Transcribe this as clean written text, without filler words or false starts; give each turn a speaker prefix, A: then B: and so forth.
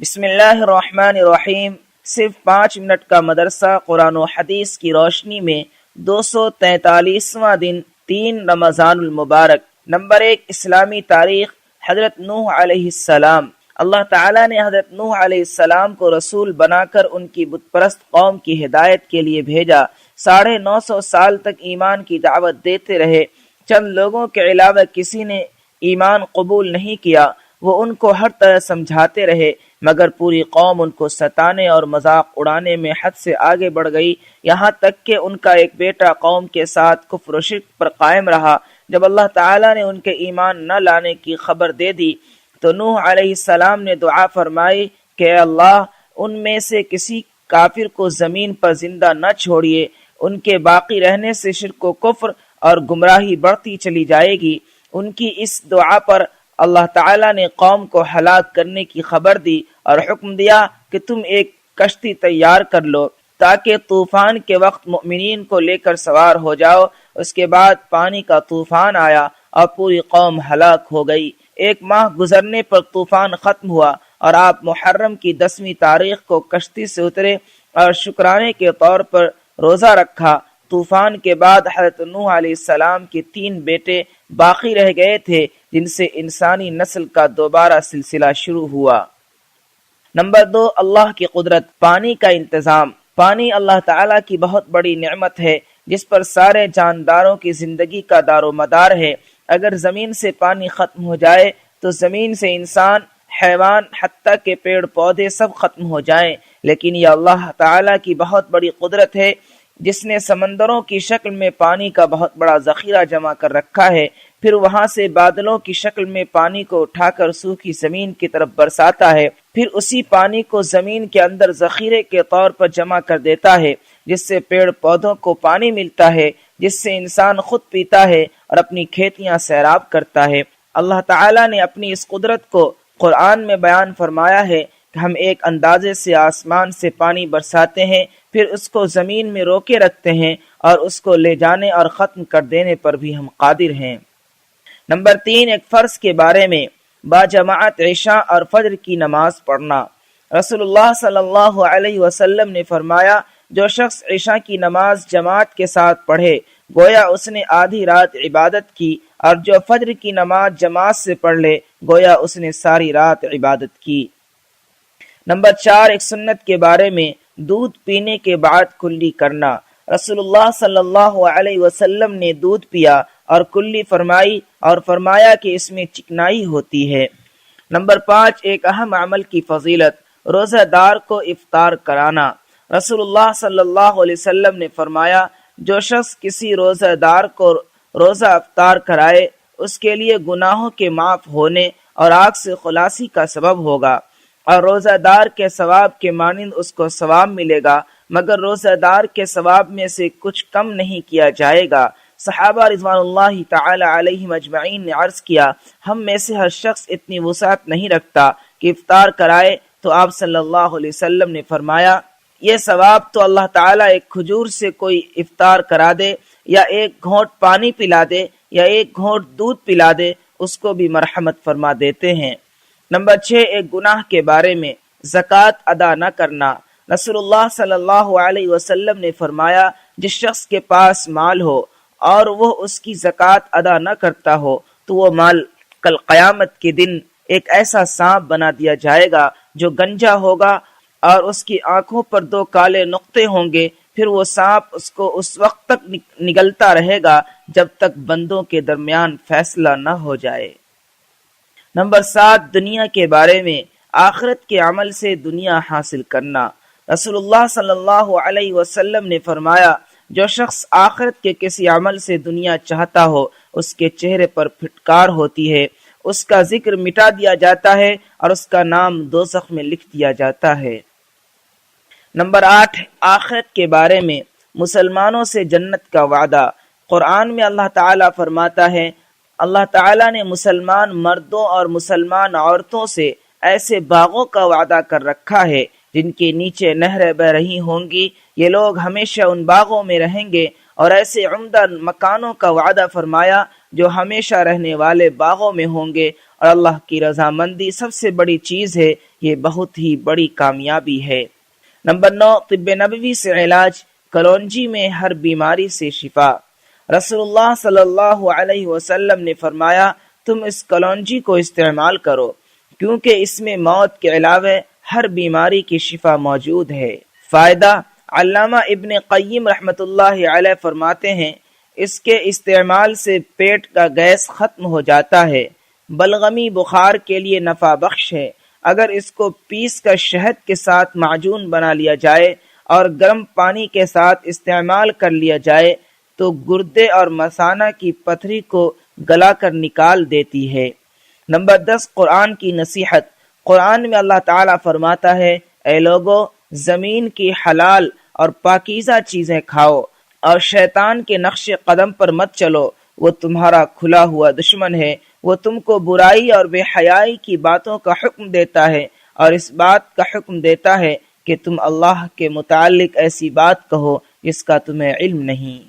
A: بسم اللہ الرحمن الرحیم۔ صرف 5 منٹ کا مدرسہ قرآن و حدیث کی روشنی میں 243واں دن 3 رمضان المبارک۔ نمبر 1، اسلامی تاریخ۔ حضرت نوح علیہ السلام۔ اللہ تعالیٰ نے حضرت نوح علیہ السلام کو رسول بنا کر ان کی بت پرست قوم کی ہدایت کے لیے بھیجا۔ 950 سال تک ایمان کی دعوت دیتے رہے۔ چند لوگوں کے علاوہ کسی نے ایمان قبول نہیں کیا۔ وہ ان کو ہر طرح سمجھاتے رہے، مگر پوری قوم ان کو ستانے اور مذاق اڑانے میں حد سے آگے بڑھ گئی، یہاں تک کہ ان کا ایک بیٹا قوم کے ساتھ کفر و شرک پر قائم رہا۔ جب اللہ تعالیٰ نے ان کے ایمان نہ لانے کی خبر دے دی تو نوح علیہ السلام نے دعا فرمائی کہ اے اللہ، ان میں سے کسی کافر کو زمین پر زندہ نہ چھوڑیے، ان کے باقی رہنے سے شرک و کفر اور گمراہی بڑھتی چلی جائے گی۔ ان کی اس دعا پر اللہ تعالیٰ نے قوم کو ہلاک کرنے کی خبر دی اور حکم دیا کہ تم ایک کشتی تیار کر لو تاکہ طوفان کے وقت مؤمنین کو لے کر سوار ہو جاؤ۔ اس کے بعد پانی کا طوفان آیا اور پوری قوم ہلاک ہو گئی۔ 1 ماہ گزرنے پر طوفان ختم ہوا اور آپ محرم کی 10ویں تاریخ کو کشتی سے اترے اور شکرانے کے طور پر روزہ رکھا۔ طوفان کے بعد حضرت نوح علیہ السلام کے 3 بیٹے باقی رہ گئے تھے، جن سے انسانی نسل کا دوبارہ سلسلہ شروع ہوا۔ نمبر 2، اللہ کی قدرت۔ پانی کا انتظام۔ پانی اللہ تعالیٰ کی بہت بڑی نعمت ہے جس پر سارے جانداروں کی زندگی کا دار و مدار ہے۔ اگر زمین سے پانی ختم ہو جائے تو زمین سے انسان، حیوان، حتیٰ کہ پیڑ پودے سب ختم ہو جائیں، لیکن یہ اللہ تعالیٰ کی بہت بڑی قدرت ہے جس نے سمندروں کی شکل میں پانی کا بہت بڑا ذخیرہ جمع کر رکھا ہے، پھر وہاں سے بادلوں کی شکل میں پانی کو اٹھا کر سوکھی زمین کی طرف برساتا ہے، پھر اسی پانی کو زمین کے اندر ذخیرے کے طور پر جمع کر دیتا ہے، جس سے پیڑ پودوں کو پانی ملتا ہے، جس سے انسان خود پیتا ہے اور اپنی کھیتیاں سیراب کرتا ہے۔ اللہ تعالیٰ نے اپنی اس قدرت کو قرآن میں بیان فرمایا ہے کہ ہم ایک اندازے سے آسمان سے پانی برساتے ہیں، پھر اس کو زمین میں روکے رکھتے ہیں اور اس کو لے جانے اور ختم کر دینے پر بھی ہم قادر ہیں۔ نمبر 3، ایک فرض کے بارے میں۔ باجماعت عشاء اور فجر کی نماز پڑھنا۔ رسول اللہ صلی اللہ علیہ وسلم نے فرمایا، جو شخص عشاء کی نماز جماعت کے ساتھ پڑھے گویا اس نے آدھی رات عبادت کی، اور جو فجر کی نماز جماعت سے پڑھ لے گویا اس نے ساری رات عبادت کی۔ نمبر 4، ایک سنت کے بارے میں۔ دودھ پینے کے بعد کلی کرنا۔ رسول اللہ صلی اللہ علیہ وسلم نے دودھ پیا اور کلی فرمائی اور فرمایا کہ اس میں چکنائی ہوتی ہے۔ نمبر 5، ایک اہم عمل کی فضیلت۔ روزہ دار کو افطار کرانا۔ رسول اللہ صلی اللہ علیہ وسلم نے فرمایا، جو شخص کسی روزہ دار کو روزہ افطار کرائے اس کے لیے گناہوں کے معاف ہونے اور آگ سے خلاصی کا سبب ہوگا، اور روزہ دار کے ثواب کے مانند اس کو ثواب ملے گا، مگر روزہ دار کے ثواب میں سے کچھ کم نہیں کیا جائے گا۔ صحابہ رضوان اللہ تعالی علیہم اجمعین نے عرض کیا، ہم میں سے ہر شخص اتنی وسعت نہیں رکھتا کہ افطار کرائے، تو آپ صلی اللہ علیہ وسلم نے فرمایا، یہ ثواب تو اللہ تعالیٰ ایک کھجور سے کوئی افطار کرا دے، یا ایک گھونٹ پانی پلا دے، یا ایک گھونٹ دودھ پلا دے، اس کو بھی مرحمت فرما دیتے ہیں۔ نمبر 6، ایک گناہ کے بارے میں۔ زکوٰۃ ادا نہ کرنا۔ رسول اللہ صلی اللہ علیہ وسلم نے فرمایا، جس شخص کے پاس مال ہو اور وہ اس کی زکوٰۃ ادا نہ کرتا ہو تو وہ مال کل قیامت کے دن ایک ایسا سانپ بنا دیا جائے گا جو گنجا ہوگا اور اس کی آنکھوں پر 2 کالے نقطے ہوں گے، پھر وہ سانپ اس کو اس وقت تک نگلتا رہے گا جب تک بندوں کے درمیان فیصلہ نہ ہو جائے۔ نمبر 7، دنیا کے بارے میں۔ آخرت کے عمل سے دنیا حاصل کرنا۔ رسول اللہ صلی اللہ علیہ وسلم نے فرمایا، جو شخص آخرت کے کسی عمل سے دنیا چاہتا ہو اس کے چہرے پر پھٹکار ہوتی ہے، اس کا ذکر مٹا دیا جاتا ہے اور اس کا نام دوزخ میں لکھ دیا جاتا ہے۔ نمبر 8، آخرت کے بارے میں۔ مسلمانوں سے جنت کا وعدہ۔ قرآن میں اللہ تعالیٰ فرماتا ہے، اللہ تعالیٰ نے مسلمان مردوں اور مسلمان عورتوں سے ایسے باغوں کا وعدہ کر رکھا ہے جن کے نیچے نہریں بہ رہی ہوں گی، یہ لوگ ہمیشہ ان باغوں میں رہیں گے، اور ایسے عمدہ مکانوں کا وعدہ فرمایا جو ہمیشہ رہنے والے باغوں میں ہوں گے، اور اللہ کی رضامندی سب سے بڑی چیز ہے، یہ بہت ہی بڑی کامیابی ہے۔ نمبر 9، طب نبوی سے علاج، کلونجی میں ہر بیماری سے شفا۔ رسول اللہ صلی اللہ علیہ وسلم نے فرمایا، تم اس کلونجی کو استعمال کرو، کیونکہ اس میں موت کے علاوہ ہر بیماری کی شفا موجود ہے۔ فائدہ، علامہ ابن قیم رحمۃ اللہ علیہ فرماتے ہیں، اس کے استعمال سے پیٹ کا گیس ختم ہو جاتا ہے، بلغمی بخار کے لیے نفع بخش ہے۔ اگر اس کو پیس کر شہد کے ساتھ معجون بنا لیا جائے اور گرم پانی کے ساتھ استعمال کر لیا جائے تو گردے اور مثانہ کی پتھری کو گلا کر نکال دیتی ہے۔ نمبر 10، قرآن کی نصیحت۔ قرآن میں اللہ تعالیٰ فرماتا ہے، اے لوگو، زمین کی حلال اور پاکیزہ چیزیں کھاؤ اور شیطان کے نقش قدم پر مت چلو، وہ تمہارا کھلا ہوا دشمن ہے، وہ تم کو برائی اور بے حیائی کی باتوں کا حکم دیتا ہے اور اس بات کا حکم دیتا ہے کہ تم اللہ کے متعلق ایسی بات کہو جس کا تمہیں علم نہیں۔